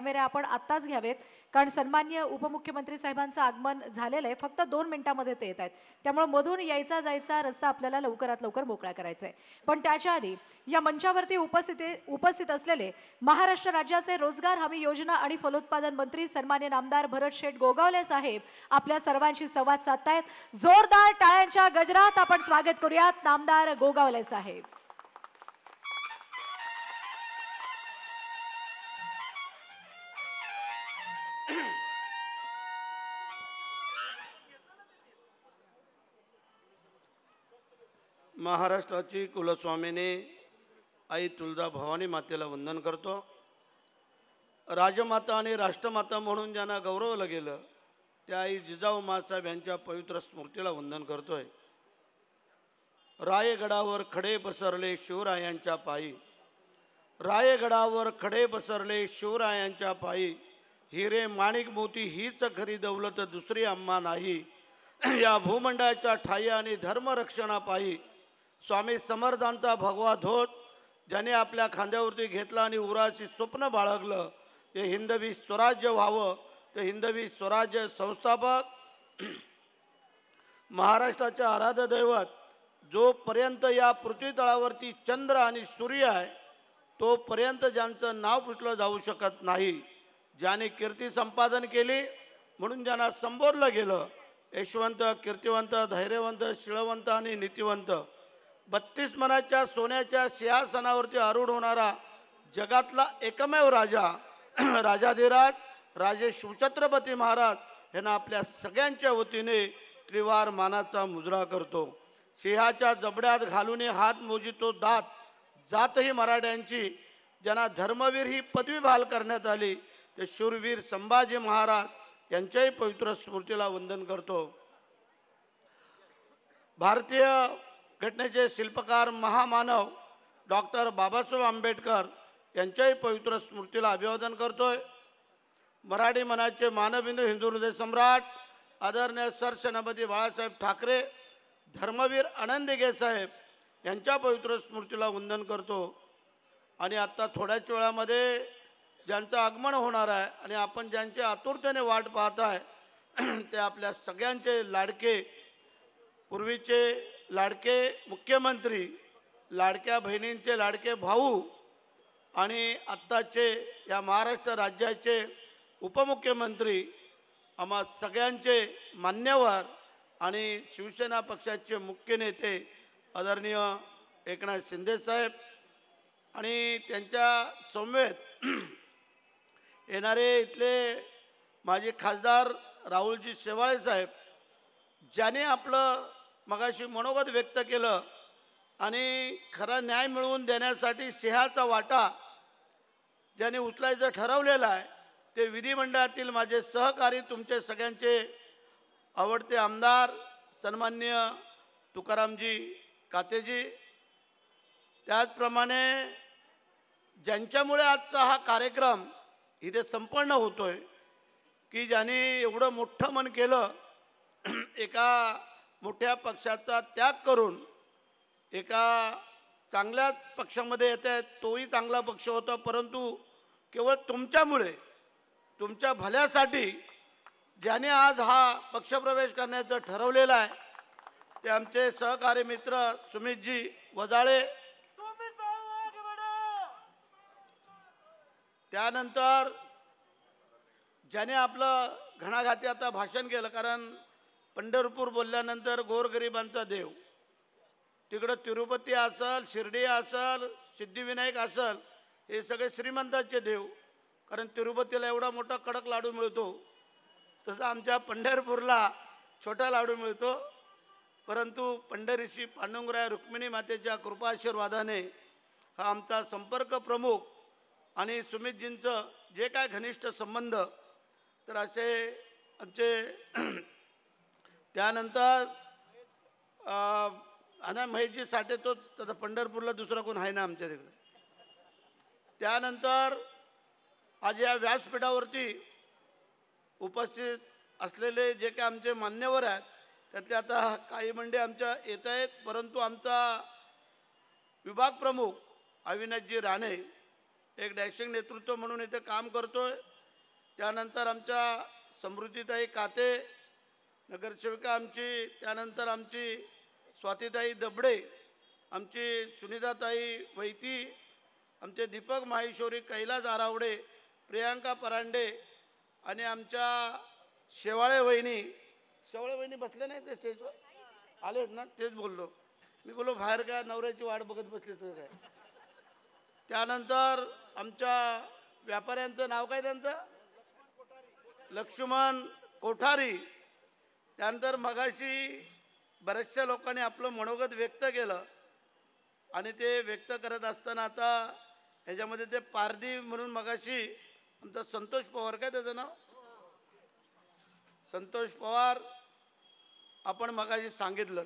कॅमेरे आपण आत्ताच घ्यावेत, कारण सन्माननीय उपमुख्यमंत्री साहेबांचं आगमन झालेलं आहे. फक्त 2 मिनिटांमध्ये ते येत आहेत. त्यामुळे मधून यायचा जायचा रस्ता आपल्याला लवकरात लवकर मोकळा करायचा आहे. पण त्याच्या आधी या मंचावरती उपस्थित असलेले महाराष्ट्र राज्याचे रोजगार हमी योजना आणि फलोत्पादन मंत्री सन्माननीय नामदार भरत शेठ गोगावले साहेब आपल्या सर्वांशी संवाद साधतायत. जोरदार टाळ्यांच्या गजरात आपण स्वागत करूयात नामदार गोगावले साहेब. महाराष्ट्राची कुलस्वामिनी आई तुळजा भवानी मातेला वंदन करतो. राजमाता आणि राष्ट्रमाता म्हणून ज्यांना गौरवलं गेलं त्या आई जिजाऊ माँसाहेब यांच्या पवित्र स्मृतीला वंदन करतोय. रायगडावर खडे पसरले शिवरायांच्या पायी, रायगडावर खडे पसरले शिवरायांच्या पायी, हिरे माणिक मोती हीच खरी दौलत दुसरी आम्हा नाही, या भूमंडळाच्या ठाई आणि धर्मरक्षणापायी स्वामी समर्थांचा भगवा ध्वज ज्याने आपल्या खांद्यावरती घेतला आणि उराशी स्वप्न बाळगलं ते हिंदवी स्वराज्य व्हावं, ते हिंदवी स्वराज्य संस्थापक महाराष्ट्राचे आराध्य दैवत जोपर्यंत या पृथ्वी तळावरती चंद्र आणि सूर्य आहे तोपर्यंत ज्यांचं नाव पुसलं जाऊ शकत नाही, ज्याने कीर्ती संपादन केली म्हणून ज्यांना संबोधलं गेलं यशवंत, कीर्तिवंत, धैर्यवंत, शिळवंत आणि नीतिवंत, 32 मनाच्या सोन्याच्या सिंहासनावरती आरूढ होणारा जगातला एकमेव राजा राजाधिराज राजे शिवछत्रपती महाराज यांना आपल्या सगळ्यांच्या वतीने त्रिवार मानाचा मुजरा करतो. सिंहाच्या जबड्यात घालून हात मोजितो दात, जातही मराठ्यांची, ज्यांना धर्मवीर ही पदवी बहाल करण्यात आली ते शूरवीर संभाजी महाराज यांच्याही पवित्र स्मृतीला वंदन करतो. भारतीय घटनेचे शिल्पकार महामानव डॉक्टर बाबासाहेब आंबेडकर यांच्याही पवित्र स्मृतीला अभिवादन करतोय. मराठी मनाचे मानबिंदू, हिंदू हृदय सम्राट आदरणीय सरसेनापती बाळासाहेब ठाकरे, धर्मवीर आनंद दिघे साहेब यांच्या पवित्र स्मृतीला वंदन करतो. आणि आत्ता थोड्याच वेळामध्ये ज्यांचं आगमन होणार आहे आणि आपण ज्यांची आतुरतेने वाट पाहत आहे ते आपल्या सगळ्यांचे लाडके, पूर्वीचे लाडके मुख्यमंत्री, लाडक्या बहिणींचे लाडके भाऊ आणि आत्ताचे या महाराष्ट्र राज्याचे उपमुख्यमंत्री, आम्हा सगळ्यांचे मान्यवर आणि शिवसेना पक्षाचे मुख्य नेते आदरणीय एकनाथ शिंदे साहेब आणि त्यांच्या समवेत येणारे इथले माजी खासदार राहुलजी शेवाळे साहेब, ज्याने आपलं मगाशी मनोगत व्यक्त केलं आणि खरा न्याय मिळवून देण्यासाठी सिंहाचा वाटा ज्याने उचलायचं ठरवलेलं आहे ते विधिमंडळातील माझे सहकारी, तुमचे सगळ्यांचे आवडते आमदार सन्माननीय तुकारामजी कातेजी, त्याचप्रमाणे ज्यांच्यामुळे आजचा हा कार्यक्रम इथे संपन्न होतोय की ज्याने एवढं मोठं मन केलं, एका मोठ्या पक्षाचा त्याग करून एका चांगल्या पक्षामध्ये येत आहेत, तोही चांगला पक्ष होता, परंतु केवळ तुमच्यामुळे, तुमच्या भल्यासाठी ज्याने आज हा पक्षप्रवेश करण्याचं ठरवलेलं आहे ते आमचे सहकारी मित्र सुमितजी वजाळे, त्यानंतर ज्याने आपलं घणाघाती आता भाषण केलं, कारण पंढरपूर बोलल्यानंतर गोरगरिबांचा देव, तिकडं तिरुपती असेल, शिर्डी असेल, सिद्धिविनायक असेल, हे सगळे श्रीमंतांचे देव, कारण तिरुपतीला एवढा मोठा कडक लाडू मिळतो तसं आमच्या पंढरपूरला छोटा लाडू मिळतो. परंतु पंढरीशी पांडुरंगराय रुक्मिणी मातेच्या कृपाशीर्वादाने हा आमचा संपर्क प्रमुख आणि सुमितजींचं जे काय घनिष्ठ संबंध, तर असे आमचे त्यानंतर आणि महेशजी साठे, तो तसं पंढरपूरला दुसरा कोण आहे ना आमच्या तिकडे. त्यानंतर आज या व्यासपीठावरती उपस्थित असलेले जे काही आमचे मान्यवर आहेत त्यातले आता काही मंडळी आमच्या येत आहेत, परंतु आमचा विभाग प्रमुख अविनाशजी राणे एक डॅशिंग नेतृत्व म्हणून इथे काम करतोय. त्यानंतर आमच्या समृद्धीताई काते नगरसेविका आमची, त्यानंतर आमची स्वातीताई दबडे, आमची सुनीताताई वैती, आमचे दीपक माहेश्वरी, कैलास आरावडे, प्रियांका परांडे आणि आमच्या शेवाळे वहिनी बसले नाही ते स्टेजवर आलेत ना, तेच बोललो मी. बोलो बाहेर काय नवऱ्याची वाट बघत बसले तर काय. त्यानंतर आमच्या व्यापाऱ्यांचं नाव काय त्यांचं, लक्ष्मण कोठारी. त्यानंतर मगाशी बऱ्याचशा लोकांनी आपलं मनोगत व्यक्त केलं आणि ते व्यक्त करत असताना आता ह्याच्यामध्ये ते पारधी म्हणून मगाशी आमचा संतोष पवार, काय त्याचं नाव, संतोष पवार, आपण मगाशी सांगितलं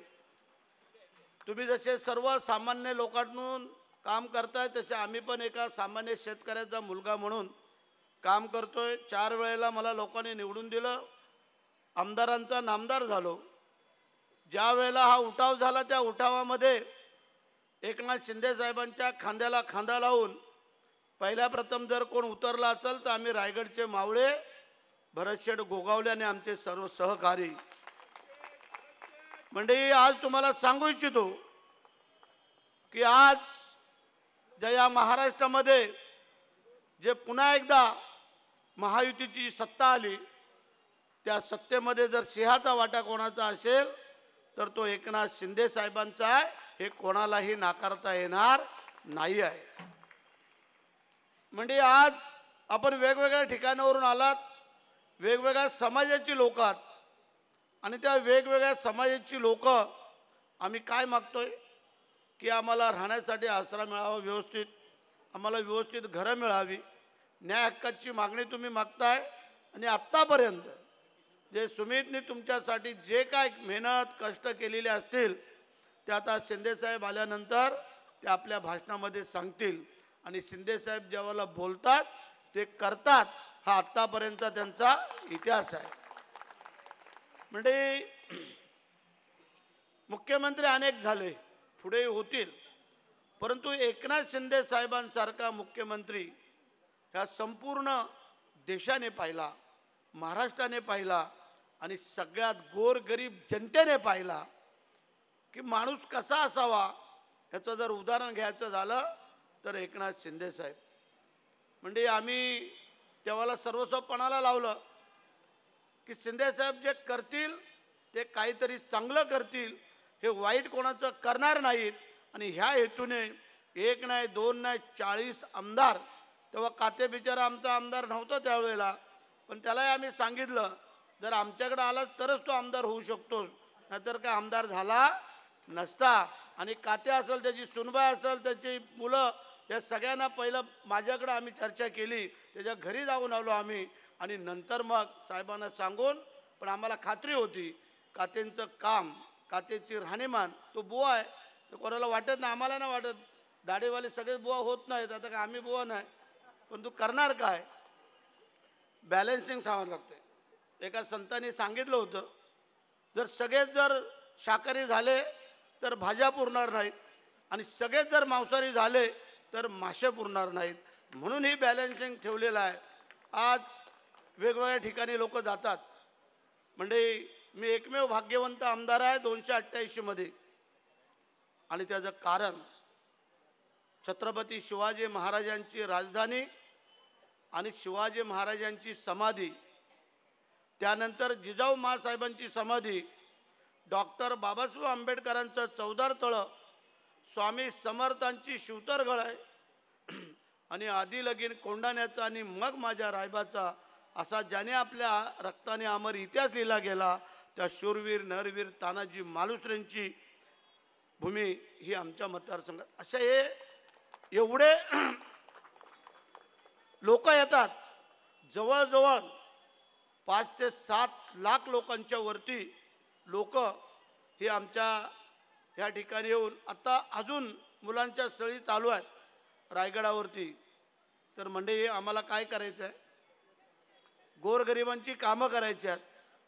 तुम्ही जसे सर्वसामान्य लोकांतून काम करताय तसे आम्ही पण एका सामान्य शेतकऱ्याचा मुलगा म्हणून काम करतोय. 4 वेळेला मला लोकांनी निवडून दिलं, आमदारांचा नामदार झालो. ज्या वेळेला हा उठाव झाला त्या उठावामध्ये एकनाथ शिंदे साहेबांच्या खांद्याला खांदा लावून पहिल्या प्रथम जर कोण उतरला असेल तर आम्ही रायगडचे मावळे भरतशेठ गोगावले आणि आमचे सर्व सहकारी. म्हणजे आज तुम्हाला सांगू इच्छितो की आज ज्या या महाराष्ट्रामध्ये जे पुन्हा एकदा महायुतीची सत्ता आली, त्या सत्तेमध्ये जर सिंहाचा वाटा कोणाचा असेल तर तो एकनाथ शिंदे साहेबांचा आहे, हे कोणालाही नाकारता येणार नाही आहे. म्हणजे आज आपण वेगवेगळ्या ठिकाणावरून आलात, वेगवेगळ्या समाजाची लोक आहात आणि त्या वेगवेगळ्या समाजाची लोक आम्ही काय मागतोय की आम्हाला राहण्यासाठी आसरा मिळावा, व्यवस्थित आम्हाला व्यवस्थित घरं मिळावी, न्याय हक्काची मागणी तुम्ही मागताय. आणि आत्तापर्यंत जे सुमितने तुमच्यासाठी जे काय मेहनत कष्ट केलेले असतील ते आता शिंदेसाहेब आल्यानंतर ते आपल्या भाषणामध्ये सांगतील. आणि शिंदेसाहेब ज्यावेळेला बोलतात ते करतात, हा आत्तापर्यंतचा त्यांचा इतिहास आहे. म्हणजे मुख्यमंत्री अनेक झाले, पुढे होतील, परंतु एकनाथ शिंदे साहेबांसारखा मुख्यमंत्री ह्या संपूर्ण देशाने पाहिला, महाराष्ट्राने पाहिला आणि सगळ्यात गोरगरीब जनतेने पाहिला की माणूस कसा असावा. ह्याचं जर उदाहरण घ्यायचं झालं तर एकनाथ शिंदे साहेब. म्हणजे आम्ही तेव्हाला सर्वस्वपणाला लावलं की शिंदे साहेब जे करतील ते काहीतरी चांगलं करतील, हे वाईट कोणाचं करणार नाहीत. आणि ह्या हेतूने 1 नाही 2 नाही 40 आमदार, तेव्हा काते बिचारा आमचा आमदार नव्हता त्यावेळेला, पण त्यालाही आम्ही सांगितलं जर आमच्याकडे आला तरच तो आमदार होऊ शकतो, नाहीतर काय आमदार झाला नसता. आणि काते असेल, त्याची सुनबाई असेल, त्याची मुलं, या सगळ्यांना पहिलं माझ्याकडे आम्ही चर्चा केली, त्याच्या घरी जाऊन आलो आम्ही आणि नंतर मग साहेबांना सांगून, पण आम्हाला खात्री होती कातेंचं काम, कातेची राहणीमान, तो बुवा आहे, तर कोणाला वाटत नाही, आम्हाला नाही वाटत, दाढीवाले सगळे बुवा होत नाहीत, आता काय आम्ही बुवा नाही, पण तू करणार काय, बॅलन्सिंग सांगावं लागते. एका संतांनी सांगितलं होतं जर सगळेच जर शाकाहारी झाले तर भाज्या पुरणार नाहीत आणि सगळेच जर मांसाहारी झाले तर मासे पुरणार नाहीत, म्हणून ही बॅलन्सिंग ठेवलेलं आहे. आज वेगवेगळ्या ठिकाणी लोक जातात. म्हणजे मी एकमेव भाग्यवंत आमदार आहे 288 मध्ये, आणि त्याचं कारण छत्रपती शिवाजी महाराजांची राजधानी आणि शिवाजी महाराजांची समाधी, त्यानंतर जिजाऊ माँसाहेबांची समाधी, डॉक्टर बाबासाहेब आंबेडकरांचं चौदार तळं, स्वामी समर्थांची शिवतरगळ आहे आणि आधी लगीन कोंडाण्याचा आणि मग माझ्या रायबाचा, असा ज्याने आपल्या रक्ताने अमर इतिहास लिहिला गेला त्या शूरवीर नरवीर तानाजी मालुसरेंची भूमी ही आमच्या मतदारसंघात. अशा हे एवढे लोक येतात, जवळजवळ 5 ते 7 लाख लोकांच्या वरती लोक हे आमच्या ह्या ठिकाणी येऊन, आता अजून मुलांच्या स्थळी चालू आहेत रायगडावरती. तर म्हणजे आम्हाला काय करायचं आहे, गोरगरिबांची कामं करायची आहेत,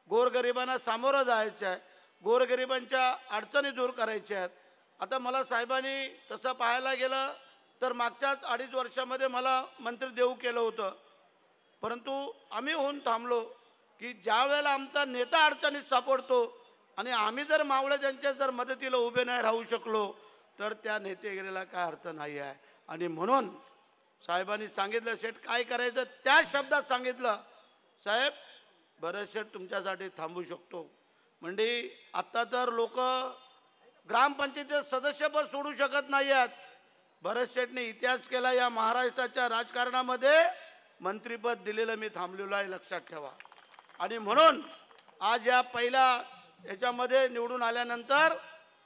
गोरगरिबांना सामोरं जायचं आहे, गोरगरिबांच्या अडचणी दूर करायच्या आहेत. आता मला साहेबांनी तसं पाहायला गेलं तर मागच्याच 2.5 वर्षामध्ये मला मंत्री देऊ केलं होतं, परंतु आम्ही होऊन थांबलो की ज्या वेळेला आमचा नेता अडचणीत सापडतो आणि आम्ही जर मावळे त्यांच्या जर मदतीला उभे नाही राहू शकलो तर त्या नेतेगिरीला काय अर्थ नाही आहे. आणि म्हणून साहेबांनी सांगितलं शेठ काय करायचं, त्या शब्दात सांगितलं साहेब भरत शेठ तुमच्यासाठी थांबू शकतो. म्हणजे आत्ता तर लोक ग्रामपंचायतीचे सदस्यपद सोडू शकत नाही आहेत. भरत शेठने इतिहास केला या महाराष्ट्राच्या राजकारणामध्ये, मंत्रीपद दिलेलं मी थांबलेलो आहे, लक्षात ठेवा. आणि म्हणून आज या पहिल्या याच्यामध्ये निवडून आल्यानंतर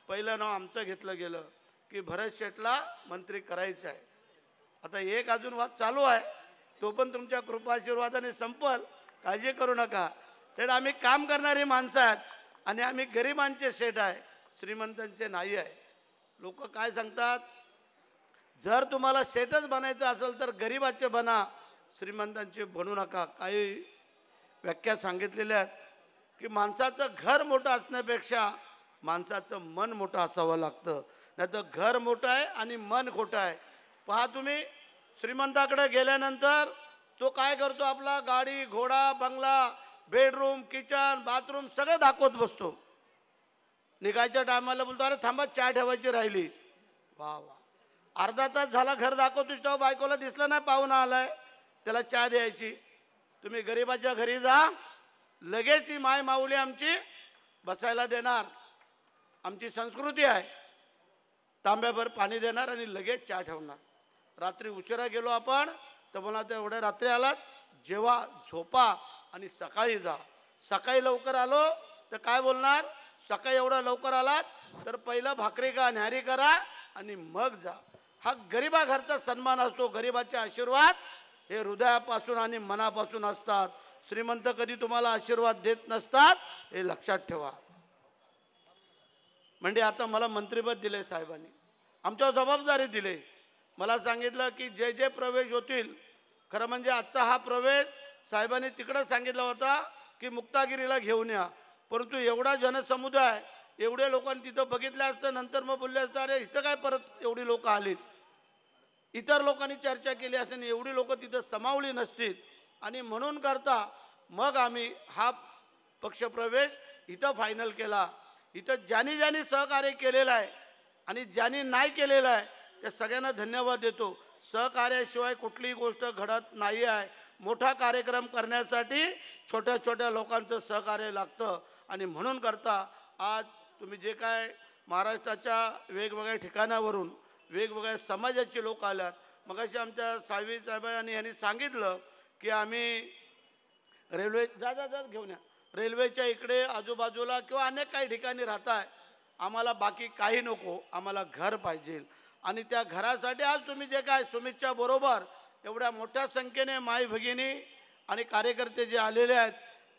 पहिलं नाव आमचं घेतलं गेलं की भरत शेठला मंत्री करायचं आहे. आता एक अजून वाद चालू आहे, तो पण तुमच्या कृपाशीर्वादाने संपल, काळजी करू नका. तर आम्ही काम करणारी माणसं आहेत आणि आम्ही गरिबांचे शेठ आहे, श्रीमंतांचे नाही आहे. लोक काय सांगतात, जर तुम्हाला शेठच बनायचं असेल तर गरिबाचे बना, श्रीमंतांचे बनू नका. काही व्याख्या सांगितलेल्या आहेत की माणसाचं घर मोठं असण्यापेक्षा माणसाचं मन मोठं असावं लागतं, नाही तर घर मोठं आहे आणि मन खोटं आहे. पहा तुम्ही श्रीमंताकडे गेल्यानंतर तो काय करतो, आपला गाडी घोडा बंगला बेडरूम किचन बाथरूम सगळं दाखवत बसतो. निघायच्या टायमाला बोलतो अरे थांबा चहा ठेवायची राहिली. वा वा, अर्धा तास झाला घर दाखवतो, तेव्हा बायकोला दिसलं नाही पाहुणा आलाय, त्याला चहा द्यायची. तुम्ही गरीबाच्या घरी जा, लगेच ती माय माऊली आमची बसायला देणार, आमची संस्कृती आहे, तांब्याभर पाणी देणार आणि लगेच चहा ठेवणार. रात्री उशिरा गेलो आपण तर म्हणा तर एवढ्या रात्री आलात, जेव्हा झोपा आणि सकाळी जा. सकाळी लवकर आलो तर काय बोलणार, सकाळी एवढं लवकर आलात तर पहिलं भाकरी का न्यारी करा आणि मग जा. हा गरिबा घरचा सन्मान असतो. गरिबाचे आशीर्वाद हे हृदयापासून आणि मनापासून असतात. श्रीमंत कधी तुम्हाला आशीर्वाद देत नसतात, हे लक्षात ठेवा. म्हणजे आता मला मंत्रिपद दिले साहेबांनी, आमच्यावर जबाबदारी दिली. मला सांगितलं की जे जे प्रवेश होतील, खरं म्हणजे आजचा हा प्रवेश साहेबांनी तिकडं सांगितला होता की मुक्तागिरीला घेऊन या, परंतु एवढा जनसमुदाय एवढे लोकांनी तिथं बघितलं असतं, नंतर मग बोलले असतं अरे इथं काय परत एवढी लोक आलीत. इतर लोकांनी चर्चा केली असते, एवढी लोक तिथं समावली नसतील. आणि म्हणून करता मग आम्ही हा पक्षप्रवेश इथं फायनल केला. इथं ज्यांनी ज्यांनी सहकार्य केलेलं आहे आणि ज्यांनी नाही केलेलं आहे त्या सगळ्यांना धन्यवाद देतो. सहकार्याशिवाय कुठलीही गोष्ट घडत नाही आहे. मोठा कार्यक्रम करण्यासाठी छोट्या छोट्या लोकांचं सहकार्य लागतं. आणि म्हणून करता आज तुम्ही जे काय महाराष्ट्राच्या वेगवेगळ्या ठिकाणावरून वेगवेगळ्या समाजाचे लोक आल्यात. मगाशी आमच्या साहेबी साहेबांनी यांनी सांगितलं की आम्ही रेल्वे जा जा जा घेऊन या, रेल्वेच्या इकडे आजूबाजूला किंवा अनेक काही ठिकाणी राहताय, आम्हाला बाकी काही नको, आम्हाला घर पाहिजे. आणि त्या घरासाठी आज तुम्ही जे काय सुमितच्या बरोबर एवढ्या मोठ्या संख्येने माई भगिनी आणि कार्यकर्ते जे आलेले आहेत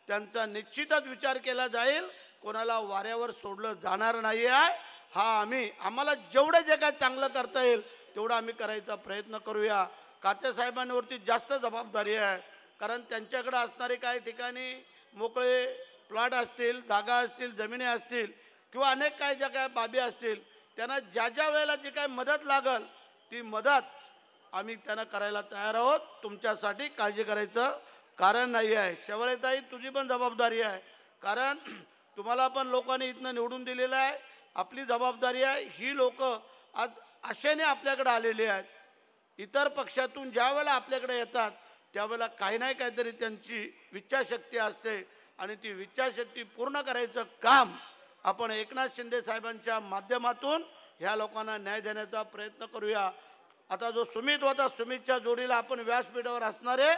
त्यांचा निश्चितच विचार केला जाईल. कोणाला वाऱ्यावर सोडलं जाणार नाही आहे. हा आम्हाला जेवढं जे काय चांगलं करता येईल तेवढं आम्ही करायचा प्रयत्न करूया. तात्यासाहेबांवरती जास्त जबाबदारी आहे, कारण त्यांच्याकडे असणारे काही ठिकाणी मोकळे प्लॉट असतील, जागा असतील, जमिनी असतील किंवा अनेक काही ज्या काय बाबी असतील, त्यांना ज्या ज्या वेळेला जी काय मदत लागल ती मदत आम्ही त्यांना करायला तयार आहोत. तुमच्यासाठी काळजी करायचं कारण नाही आहे. शेवळेताई तुझी पण जबाबदारी आहे, कारण तुम्हाला पण लोकांनी इथनं निवडून दिलेलं आहे. आपली जबाबदारी आहे. ही लोक आज आशेने आपल्याकडे आलेली आहेत. इतर पक्षातून ज्या वेळेला आपल्याकडे येतात त्यावेळेला काही नाही काहीतरी त्यांची इच्छाशक्ती असते आणि ती इच्छाशक्ती पूर्ण करायचं काम आपण एकनाथ शिंदे साहेबांच्या माध्यमातून ह्या लोकांना न्याय देण्याचा प्रयत्न करूया. आता जो सुमित होता, सुमितच्या जोडीला आपण व्यासपीठावर असणारे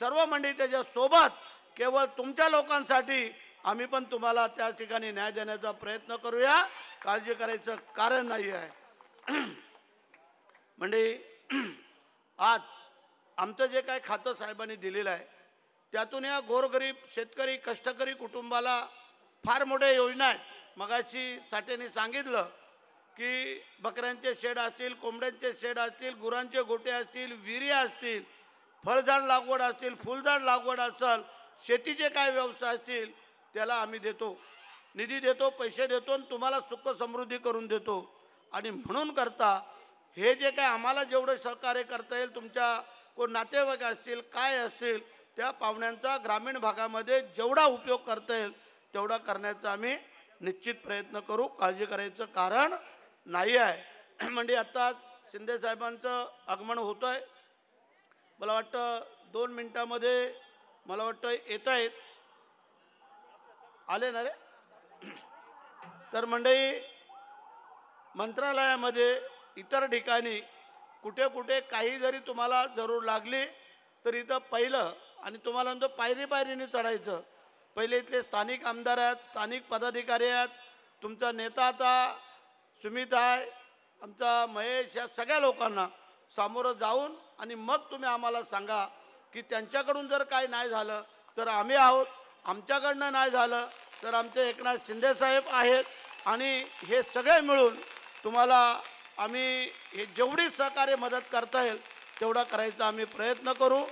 सर्व मंडळी त्याच्या सोबत केवळ तुमच्या लोकांसाठी आम्ही पण तुम्हाला त्या ठिकाणी न्याय देण्याचा प्रयत्न करूया. काळजी करायचं कारण नाही आहे. म्हणजे आज आमचं जे काय खातं साहेबांनी दिलेलं आहे त्यातून या गोरगरीब शेतकरी कष्टकरी कुटुंबाला फार मोठ्या योजना आहेत. मगाशी साठेंनी सांगितलं की बकऱ्यांचे शेड असतील, कोंबड्यांचे शेड असतील, गुरांचे गोटे असतील, विहिरी असतील, फळझाड लागवड असतील, फुलझाड लागवड असेल, शेतीचे काय व्यवसाय असतील त्याला आम्ही देतो, निधी देतो, पैसे देतो आणि तुम्हाला सुख समृद्धी करून देतो. आणि म्हणून करता हे जे काय आम्हाला जेवढं सहकार्य करता येईल, तुमच्या कोण नातेवाईक असतील काय असतील त्या पाहुण्यांचा ग्रामीण भागामध्ये जेवढा उपयोग करता येईल तेवढा करण्याचा आम्ही निश्चित प्रयत्न करू. काळजी करायचं कारण नाही आहे. म्हणजे आता शिंदे साहेबांचं आगमन होतं आहे. मला वाटतं 2 मिनिटामध्ये मला वाटतं येत आहेत. आले ना रे. तर मंडळी, मंत्रालयामध्ये इतर ठिकाणी कुठे कुठे काही जरी तुम्हाला जरूर लागली तर इथं पहिलं आणि तुम्हाला म्हणतो पायरीने चढायचं. पहिले इथले स्थानिक आमदार आहेत, स्थानिक पदाधिकारी आहेत, तुमचा नेता आता सुमित आहे, आमचा महेश, या सगळ्या लोकांना सामोरं जाऊन आणि मग तुम्ही आम्हाला सांगा की त्यांच्याकडून जर काय नाही झालं तर आम्ही आहोत, आमच्याकडनं नाही झालं तर आमचे एकनाथ शिंदे साहेब आहेत आणि हे सगळे मिळून तुम्हाला आम्ही हे जेवढी सहकार्य मदत करता येईल तेवढा करायचा आम्ही प्रयत्न करू.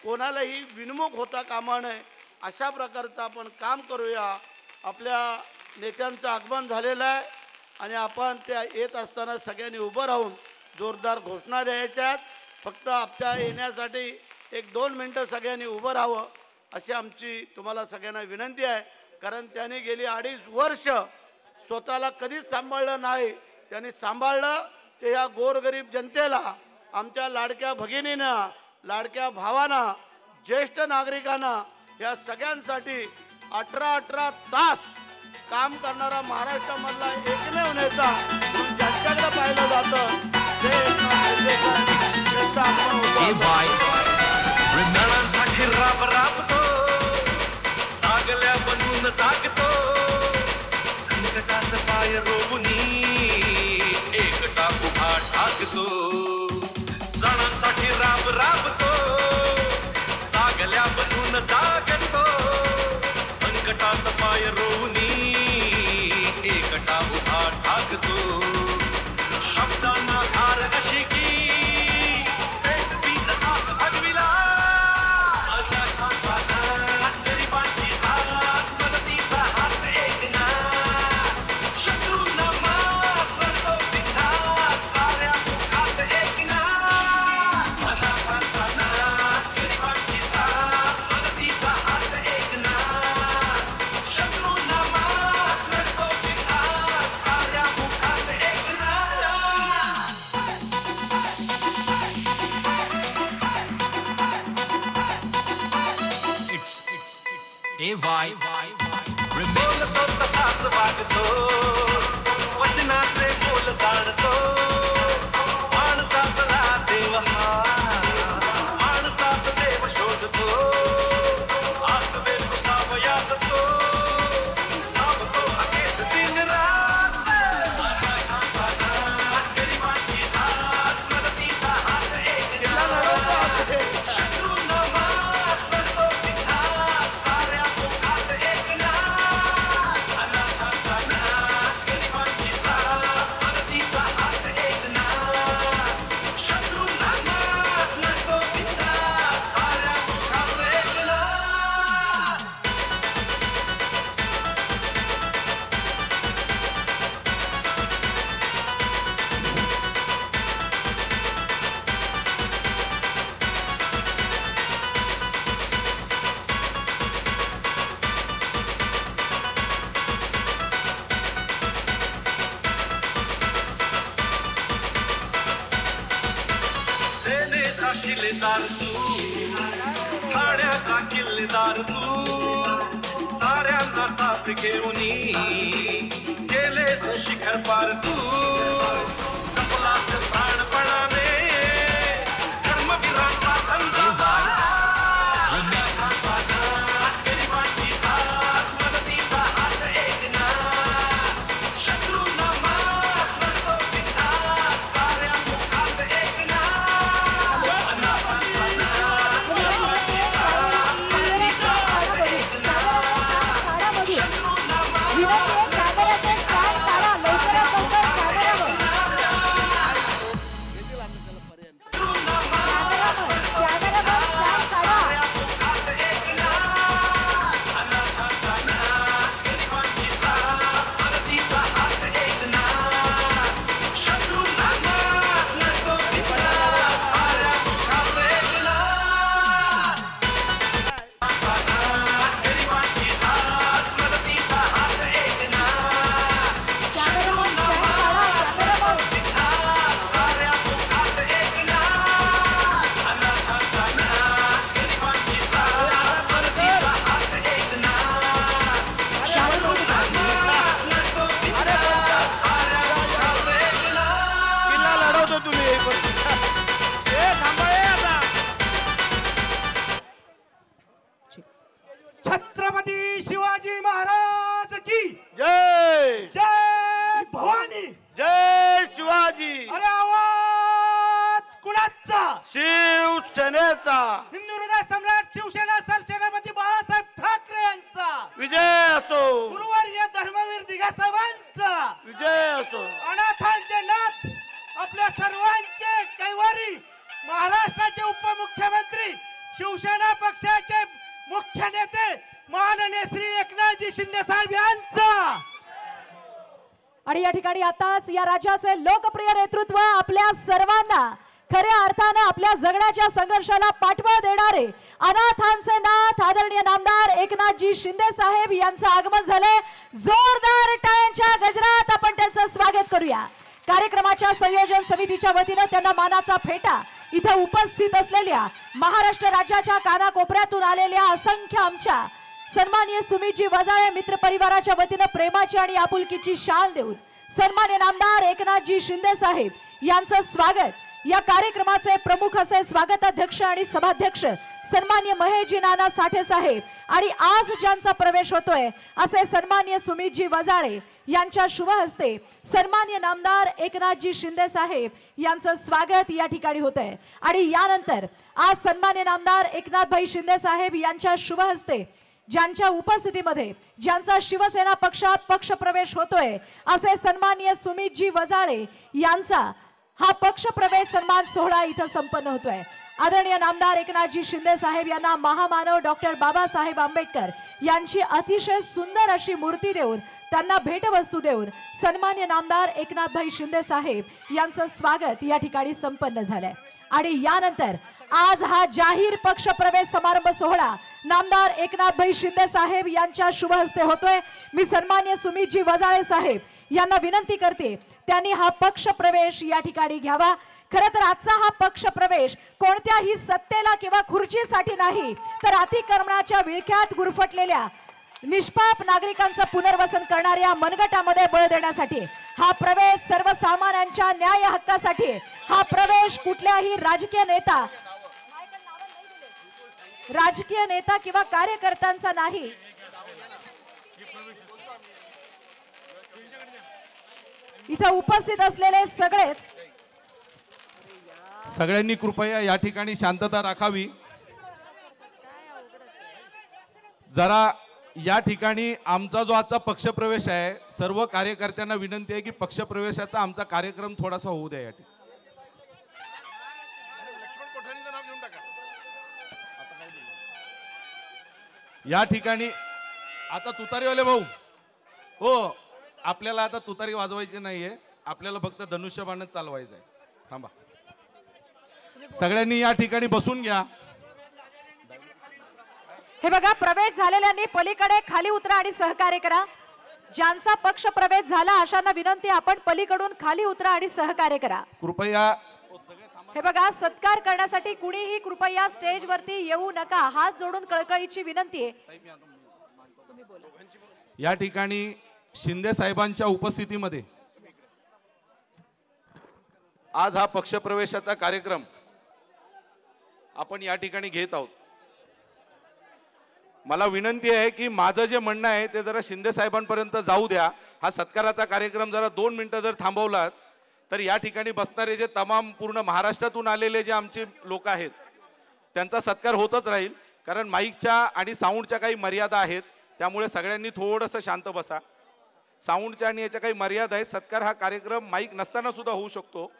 कोणालाही विनमुख होता कामा नये अशा प्रकारचं आपण काम करूया. आपल्या नेत्यांचं आगमन झालेलं आहे आणि आपण त्या येत असताना सगळ्यांनी उभं राहून जोरदार घोषणा द्यायच्या आहेत. फक्त आपल्या येण्यासाठी 1-2 मिनटं सगळ्यांनी उभं राहावं अशी आमची तुम्हाला सगळ्यांना विनंती आहे. कारण त्यांनी गेली 2.5 वर्ष स्वतःला कधीच सांभाळलं नाही. त्यांनी सांभाळलं ते या गोरगरीब जनतेला, आमच्या लाडक्या भगिनींना, लाडक्या भावांना, ज्येष्ठ नागरिकांना, या सगळ्यांसाठी 18 तास काम करणारा महाराष्ट्रामधला एकमेव नेता ज्यांच्याकडे पाहिलं जातं ते राबतो सागल्या बनून जागतो संकटात पाय रोवुनी एकटा उभा ठाकतो. जणांसाठी राबतो सागल्या बनून जागतो संकटात पाय रोवुनी एकटा उभा ठाकतो. शब्दांना हार अशी की एक बीज साथ भगविला गरिबांची साथ मदतीचा हात एकना शत्रूंना मात करतो बिनधास्त साऱ्या मुखात एकना गरिबांची साथ मदतीचा हात एकना शत्रूंना मात करतो बिनधास्त साऱ्या मुखात एकना. AY बोलतो तसाच वागतो वचनाचे बोल जाणतो माणसातला देव हा माणसात देव शोधतो आसवे कुसावयास तो धावतो अखेस दिन रात गरिबांची साथ मदतीचा हात एकना शत्रूंना मात करतो बिनधास्त साऱ्या मुखात एकना गरिबांची साथ मदतीचा हात एकना शत्रूंना मात करतो बिनधास्त साऱ्या मुखात एकना. सेनेचा शिलेदार तू ठाण्याचा किल्लेदार तू साऱ्यांना साथ घेऊनी गेलेस शिखर पार तू जपलास प्राणपणाने धर्मवीरांचा संग्राम गरिबांची साथ मदतीचा हात एकना शत्रूंना मात करतो बिनधास्त साऱ्या मुखात एकना गरिबांची साथ मदतीचा हात एकना शत्रूंना मात करतो बिनधास्त साऱ्या मुखात एकना. छत्रपती शिवाजी महाराज की जय जय भवानी. जय शिवाजी. अरे आवाज कुणाचा? शिवसेनेचा हिंदू हृदय सम्राट शिवसेना सरसेनापती बाळासाहेब ठाकरे यांचा विजय असो. गुरुवर्य धर्मवीर दिघासाहेबांचा विजय असो. अनाथांचे नाथ आपल्या सर्वांचे कैवारी महाराष्ट्राचे उपमुख्यमंत्री शिवसेना पक्षाचे मुख्य नेते माननीय श्री एकनाथजी शिंदे साहेब यांचा. आणि या ठिकाणी आताच या राज्याचे लोकप्रिय नेतृत्व आपल्या सर्वांना खऱ्या अर्थाने आपल्या जगण्याच्या संघर्षाला पाठबळ देणारे अनाथांचे नाथ आदरणीय नामदार एकनाथजी शिंदे साहेब यांचं आगमन झालंय. जोरदार टाळ्यांच्या गजरात आपण त्यांचं स्वागत करूया. कार्यक्रमाच्या संयोजन समितीच्या वतीने त्यांना मानाचा फेटा इथं उपस्थित असलेल्या महाराष्ट्र राज्याच्या कानाकोपऱ्यातून आलेल्या असंख्य आमच्या सन्माननीय सुमितजी वजाळे मित्र परिवाराच्या वतीने प्रेमाची आणि आपुलकीची शाल देऊन सन्माननीय नामदार एकनाथजी शिंदे साहेब यांचं स्वागत. या कार्यक्रमाचे प्रमुख असे स्वागताध्यक्ष आणि सभाध्यक्ष सन्माननीय महेशजी नाना साठे साहेब आणि आज ज्यांचा प्रवेश होतोय असे सन्माननीय सुमितजी वजाळे यांच्या शुभ हस्ते सन्माननीय नामदार एकनाथजी शिंदे साहेब यांचं स्वागत या ठिकाणी होत आहे. आणि यानंतर आज सन्माननीय नामदार एकनाथभाई शिंदे साहेब यांच्या शुभ हस्ते ज्यांच्या उपस्थितीमध्ये ज्यांचा शिवसेना पक्षात पक्षप्रवेश होतोय असे सन्माननीय सुमितजी वजाळे यांचा हा पक्षप्रवेश सन्मान सोहळा इथं संपन्न होतोय. आदरणीय नामदार एकनाथजी शिंदे साहेब यांना महामानव डॉक्टर बाबासाहेब आंबेडकर यांची अतिशय सुंदर अशी मूर्ती देऊन त्यांना भेटवस्तू देऊन सन्माननीय नामदार एकनाथभाई शिंदे साहेब यांचं स्वागत या ठिकाणी संपन्न झालंय. आणि यानंतर आज हा जाहीर पक्षप्रवेश समारंभ सोहळा नामदार एकनाथभाई शिंदे साहेब यांच्या शुभ हस्ते होतोय. मी सन्माननीय सुमितजी वजाळे साहेब यांना विनंती करते त्यांनी हा पक्षप्रवेश या ठिकाणी घ्यावा. खरं तर आजचा हा पक्षप्रवेश कोणत्याही सत्तेला किंवा खुर्चीसाठी नाही तर अतिक्रमणाच्या विळख्यात गुरफटलेल्या निष्पाप नागरिकांचं पुनर्वसन करणाऱ्या मनगटामध्ये बळ देण्यासाठी हा प्रवेश सर्वसामान्यांच्या न्याय हक्कासाठी हा प्रवेश कुठल्याही राजकीय नेता किंवा कार्यकर्त्यांचा नाही. इथं उपस्थित असलेले सगळ्यांनी कृपया या ठिकाणी शांतता राखावी. जरा या ठिकाणी आमचा जो आजचा पक्षप्रवेश आहे सर्व कार्यकर्त्यांना विनंती आहे की पक्षप्रवेशाचा आमचा कार्यक्रम थोडासा होऊ द्या. या ठिकाणी आता तुतारीवाले भाऊ हो आपल्याला आता तुतारी वाजवायची नाहीये आपल्याला फक्त धनुष्यबाणच चालवायचं आहे. थांबा सगळ्यांनी या ठिकाणी बसून घ्या. हे बघा प्रवेश झालेल्यांनी पलीकडे खाली उतरा आणि सहकार्य करा. ज्यांचा पक्ष प्रवेश झाला अशांना विनंती आपण पलीकडून खाली उतरा आणि सहकार्य करा कृपया. हे बघा सत्कार करण्यासाठी कुणीही कृपया स्टेज वरती येऊ नका. हात जोडून कळकळीची विनंती आहे. या ठिकाणी शिंदे साहेबांच्या उपस्थितीमध्ये आज हा पक्षप्रवेशाचा कार्यक्रम आपण या ठिकाणी घेत आहोत. मला विनंती आहे की माझं जे म्हणणं आहे ते जरा शिंदे साहेबांपर्यंत जाऊ द्या. हा सत्काराचा कार्यक्रम जरा 2 मिनिटं जर थांबवलात तर या ठिकाणी बसणारे जे तमाम पूर्ण महाराष्ट्रातून आलेले जे आमचे लोक आहेत त्यांचा सत्कार होतच राहील. कारण माईकच्या आणि साऊंडच्या काही मर्यादा आहेत त्यामुळे सगळ्यांनी थोडंसं शांत बसा. साऊंडच्या आणि याच्या काही मर्यादा आहेत. सत्कार हा कार्यक्रम माईक नसताना सुद्धा होऊ शकतो.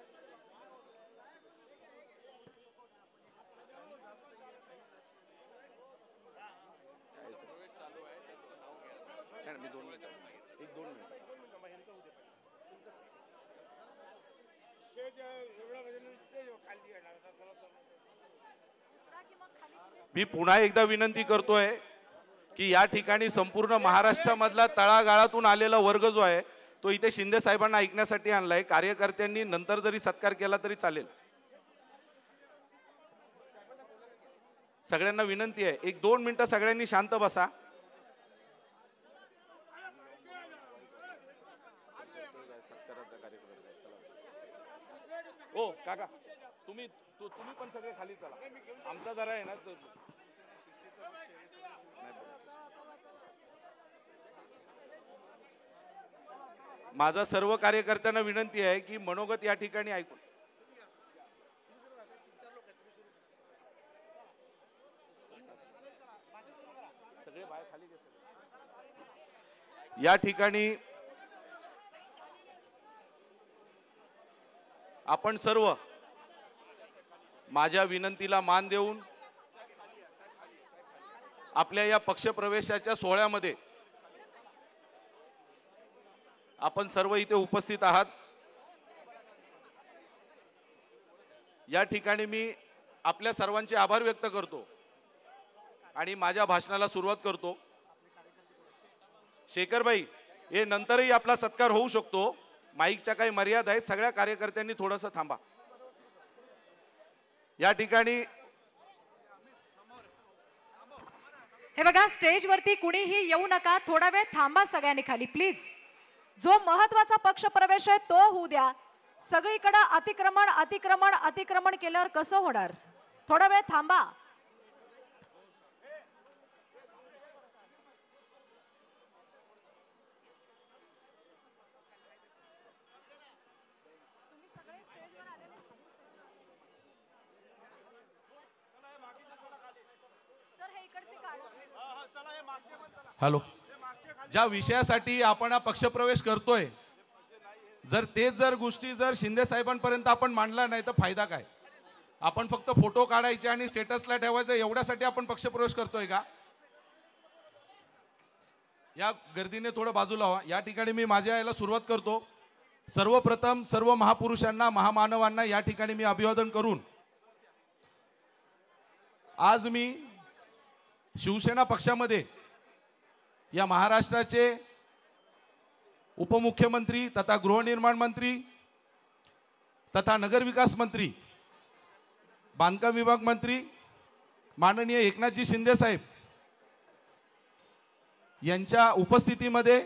मी पुन्हा एकदा विनंती करतोय की या ठिकाणी संपूर्ण महाराष्ट्रामधला तळागाळातून आलेला वर्ग जो आहे तो इथे शिंदे साहेबांना ऐकण्यासाठी आणलाय. कार्यकर्त्यांनी नंतर जरी सत्कार केला तरी चालेल. सगळ्यांना विनंती आहे 1-2 मिनिटं सगळ्यांनी शांत बसा. ओ काका तुम्ही पण सगळे खाली चला. आमचा जरा आहे ना माझा सर्व कार्यकर्त्यांना विनंती आहे की मनोगत या ठिकाणी ऐकून या ठिकाणी आपण सर्व माझ्या विनंतीला मान देऊन आपल्या या पक्षप्रवेशाच्या सोहळ्यामध्ये आपण सर्व इथे उपस्थित आहात। या ठिकाणी मी आपल्या सर्वांचे आभार व्यक्त करतो आणि माझ्या भाषणाला सुरुवात करतो। शेखर भाई, हे नंतरही आपला सत्कार होऊ शकतो, माईकच्या काही मर्यादा आहेत, सगळ्या कार्यकर्त्यांनी थोडंसं थांबा। या ठिकाणी हे बघा, स्टेजवरती कुणीही येऊ नका, थोडा वेळ थांबा सगळ्यांनी खाली प्लीज। जो महत्वाचा पक्ष प्रवेश आहे तो होऊ द्या। सगळीकडे अतिक्रमण अतिक्रमण अतिक्रमण केल्यावर कसं होणार? थोडा वेळ थांबा। हॅलो, ज्या विषयासाठी आपण हा पक्षप्रवेश करतोय, जर गोष्टी शिंदे साहेबांपर्यंत आपण मांडला नाही तर फायदा काय? आपण फक्त फोटो काढायचे आणि स्टेटसला ठेवायचं एवढ्यासाठी आपण पक्षप्रवेश करतोय का? या गर्दीने थोडं बाजूला व्हा। या ठिकाणी मी माझ्या याला सुरुवात करतो। सर्वप्रथम सर्व महापुरुषांना महामानवांना या ठिकाणी मी अभिवादन करून आज मी शिवसेना पक्षामध्ये या महाराष्ट्राचे उपमुख्यमंत्री तथा गृहनिर्माण मंत्री तथा नगरविकास मंत्री, बांधकाम विभाग मंत्री माननीय एकनाथजी शिंदे साहेब यांच्या उपस्थितीमध्ये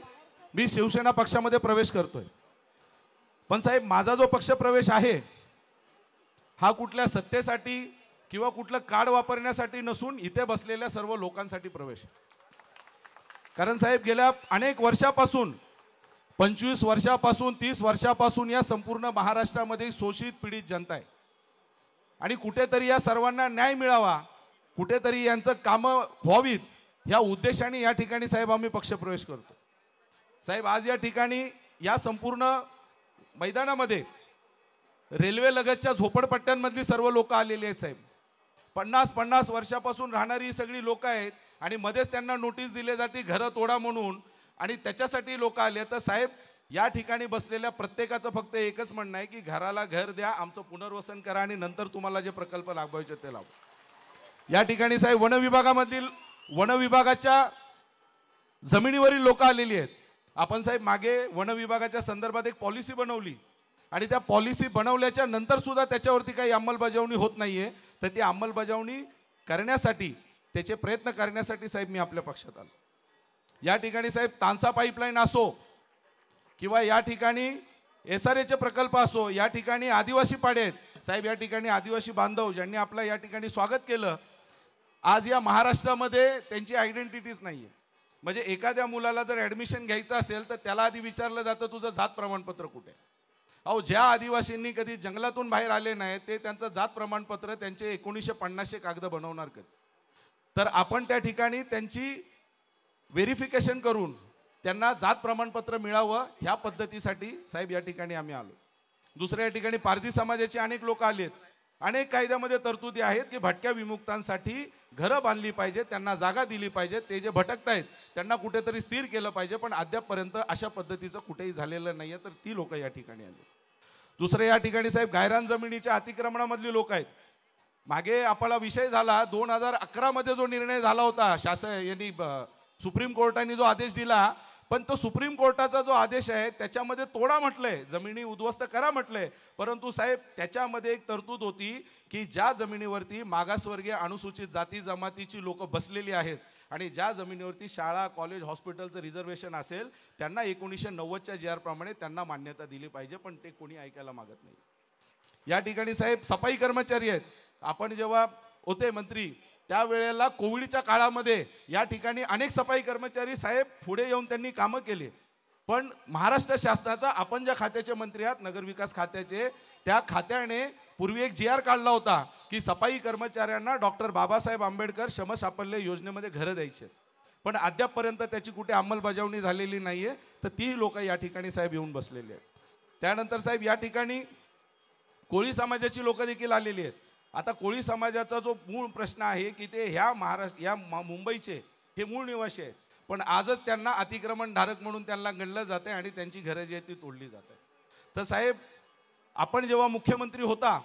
मी शिवसेना पक्षामध्ये प्रवेश करतोय। पण साहेब, माझा जो पक्ष प्रवेश आहे हा कुठल्या सत्तेसाठी किंवा कुठलं कार्ड वापरण्यासाठी नसून इथे बसलेल्या सर्व लोकांसाठी प्रवेश। कारण साहेब, गेल्या अनेक वर्षापासून 25 वर्षापासून 30 वर्षापासून या संपूर्ण महाराष्ट्रामध्ये शोषित पीडित जनता आहे आणि कुठेतरी या सर्वांना न्याय मिळावा, कुठेतरी यांचं कामं व्हावीत ह्या उद्देशाने या ठिकाणी साहेब आम्ही पक्षप्रवेश करतो। साहेब, आज या ठिकाणी या संपूर्ण मैदानामध्ये रेल्वे लगतच्या झोपडपट्ट्यांमधली सर्व लोक आलेली आहेत साहेब। 50 वर्षापासून राहणारी ही सगळी लोक आहेत आणि मध्येच त्यांना नोटीस दिली जाते घरं तोडा म्हणून, आणि त्याच्यासाठी लोक आले। तर साहेब, या ठिकाणी बसलेल्या प्रत्येकाचं फक्त एकच म्हणणं आहे की घराला घर द्या, आमचं पुनर्वसन करा आणि नंतर तुम्हाला जे प्रकल्प लाभवायचे ते लावा। या ठिकाणी साहेब वन विभागाच्या जमिनीवरील लोक आलेली आहेत। आपण साहेब मागे वन विभागाच्या संदर्भात एक पॉलिसी बनवली आणि त्या पॉलिसी बनवल्याच्या नंतर सुद्धा त्याच्यावरती काही अंमलबजावणी होत नाहीये। तर ती अंमलबजावणी करण्यासाठी त्याचे प्रयत्न करण्यासाठी साहेब मी आपल्या पक्षात आलो। या ठिकाणी साहेब तानसा पाईपलाईन असो किंवा या ठिकाणी SRAचे प्रकल्प असो, या ठिकाणी आदिवासी पाडे आहेत साहेब, या ठिकाणी आदिवासी बांधव ज्यांनी आपलं या ठिकाणी स्वागत केलं, आज या महाराष्ट्रामध्ये त्यांची आयडेंटिटीच नाहीये। म्हणजे एखाद्या मुलाला जर ॲडमिशन घ्यायचं असेल तर त्याला आधी विचारलं जातं तुझं जात प्रमाणपत्र कुठे? अहो, ज्या आदिवासींनी कधी जंगलातून बाहेर आले नाही ते त्यांचं जात प्रमाणपत्र त्यांचे 1950 कागद बनवणार कधी? तर आपण त्या ठिकाणी त्यांची व्हेरिफिकेशन करून त्यांना जात प्रमाणपत्र मिळावं ह्या पद्धतीसाठी साहेब या ठिकाणी आम्ही आलो। दुसऱ्या या ठिकाणी पारधी समाजाचे अनेक लोक आलेत। अनेक कायद्यामध्ये तरतुदी आहेत की भटक्या विमुक्तांसाठी घरं बांधली पाहिजे, त्यांना जागा दिली पाहिजे, ते जे भटकतायत त्यांना कुठेतरी स्थिर केलं पाहिजे, पण अद्यापपर्यंत अशा पद्धतीचं कुठेही झालेलं नाहीये। तर ती लोक या ठिकाणी आली। दुसरे या ठिकाणी साहेब गायरान जमिनीच्या अतिक्रमणामधली लोक आहेत। मागे आपला विषय झाला 2011 मध्ये जो निर्णय झाला होता, शासन यांनी सुप्रीम कोर्टाने जो आदेश दिला, पण तो सुप्रीम कोर्टाचा जो आदेश आहे त्याच्यामध्ये तोडा म्हटलंय, जमिनी उद्ध्वस्त करा म्हटलंय, परंतु साहेब त्याच्यामध्ये एक तरतूद होती की ज्या जमिनीवरती मागासवर्गीय अनुसूचित जाती जमातीची लोक बसलेली आहेत आणि ज्या जमिनीवरती शाळा कॉलेज हॉस्पिटलचं रिझर्वेशन असेल त्यांना 1990च्या JR प्रमाणे त्यांना मान्यता दिली पाहिजे, पण ते कोणी ऐकायला मागत नाही। या ठिकाणी साहेब सफाई कर्मचारी आहेत। आपण जेव्हा होते मंत्री त्यावेळेला कोविडच्या काळामध्ये या ठिकाणी अनेक सफाई कर्मचारी साहेब पुढे येऊन त्यांनी कामं केली, पण महाराष्ट्र शासनाचा आपण ज्या खात्याचे मंत्री आहात नगरविकास खात्याचे, त्या खात्याने पूर्वी एक GR काढला होता की सफाई कर्मचाऱ्यांना डॉक्टर बाबासाहेब आंबेडकर श्रमसाफल्य योजनेमध्ये घरं द्यायचे, पण अद्यापपर्यंत त्याची कुठे अंमलबजावणी झालेली नाही आहे. तर ती लोक या ठिकाणी साहेब येऊन बसलेली आहेत. त्यानंतर साहेब या ठिकाणी कोळी समाजाची लोक देखील आलेली आहेत. आता कोळी समाजाचा जो मूळ प्रश्न आहे की ते ह्या मुंबईचे हे मूळ निवासी आहेत, पण आजच त्यांना अतिक्रमणधारक म्हणून त्यांना गणलं जाते आणि त्यांची घरं जी आहेत ती तोडली जातात. तर साहेब आपण जेव्हा मुख्यमंत्री होता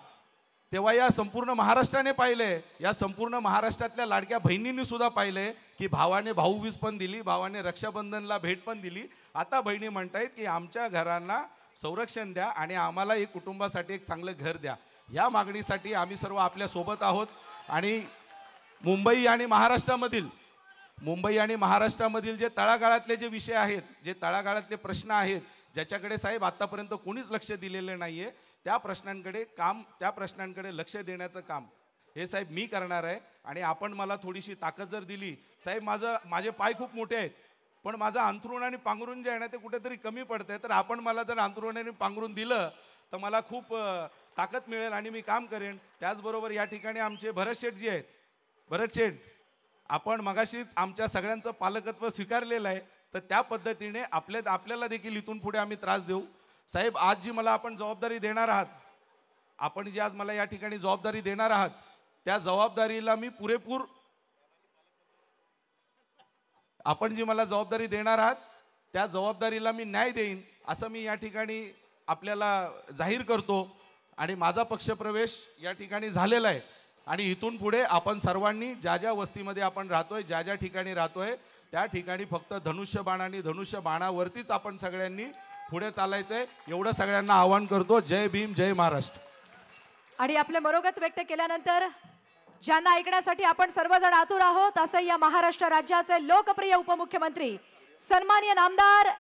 तेव्हा या संपूर्ण महाराष्ट्राने पाहिलंय, या संपूर्ण महाराष्ट्रातल्या लाडक्या बहिणींनी सुद्धा पाहिलंय की भावाने भाऊबीज पण दिली, भावाने रक्षाबंधनला भेट पण दिली. आता बहिणी म्हणतायत की आमच्या घरांना संरक्षण द्या आणि आम्हाला एक कुटुंबासाठी एक चांगलं घर द्या. या मागणीसाठी आम्ही सर्व आपल्या सोबत आहोत. आणि मुंबई आणि महाराष्ट्रामधील जे तळागाळातले जे विषय आहेत, जे तळागाळातले प्रश्न आहेत, ज्याच्याकडे साहेब आतापर्यंत कोणीच लक्ष दिलेलं नाहीये, त्या प्रश्नांकडे लक्ष देण्याचं काम हे साहेब मी करणार आहे. आणि आपण मला थोडीशी ताकद जर दिली साहेब, माझे पाय खूप मोठे आहेत पण माझं अंथरूण आणि पांघरून जे आहे ना ते कुठेतरी कमी पडतंय, तर आपण मला जर अंथरूण आणि पांघरून दिलं तर मला खूप ताकद मिळेल आणि मी काम करेन. त्याचबरोबर या ठिकाणी आमचे भरत शेठ जी आहेत, भरत शेठ आपण मगाशीच आमच्या सगळ्यांचं पालकत्व स्वीकारलेलं आहे, तर त्या पद्धतीने आपल्याला देखील इथून पुढे आम्ही त्रास देऊ. साहेब आज जी मला आपण जबाबदारी देणार आहात, आपण जी आज मला या ठिकाणी जबाबदारी देणार आहात, त्या जबाबदारीला मी पुरेपूर, आपण जी मला जबाबदारी देणार आहात त्या जबाबदारीला मी न्याय देईन असं मी या ठिकाणी आपल्याला जाहीर करतो. आणि माझा पक्षप्रवेश या ठिकाणी झालेला आहे. आणि इथून पुढे आपण सर्वांनी ज्या ज्या वस्तीमध्ये आपण राहतोय, ज्या ज्या ठिकाणी राहतोय, त्या ठिकाणी फक्त धनुष्यबाण आणि धनुष्यबाणावरतीच आपण सगळ्यांनी पुढे चालायचंय, एवढं सगळ्यांना आवाहन करतो. जय भीम, जय महाराष्ट्र. आणि आपले मनोगत व्यक्त केल्यानंतर ज्यांना ऐकण्यासाठी आपण सर्वजण आतुर आहोत, असं या महाराष्ट्र राज्याचे लोकप्रिय उपमुख्यमंत्री सन्माननीय नामदार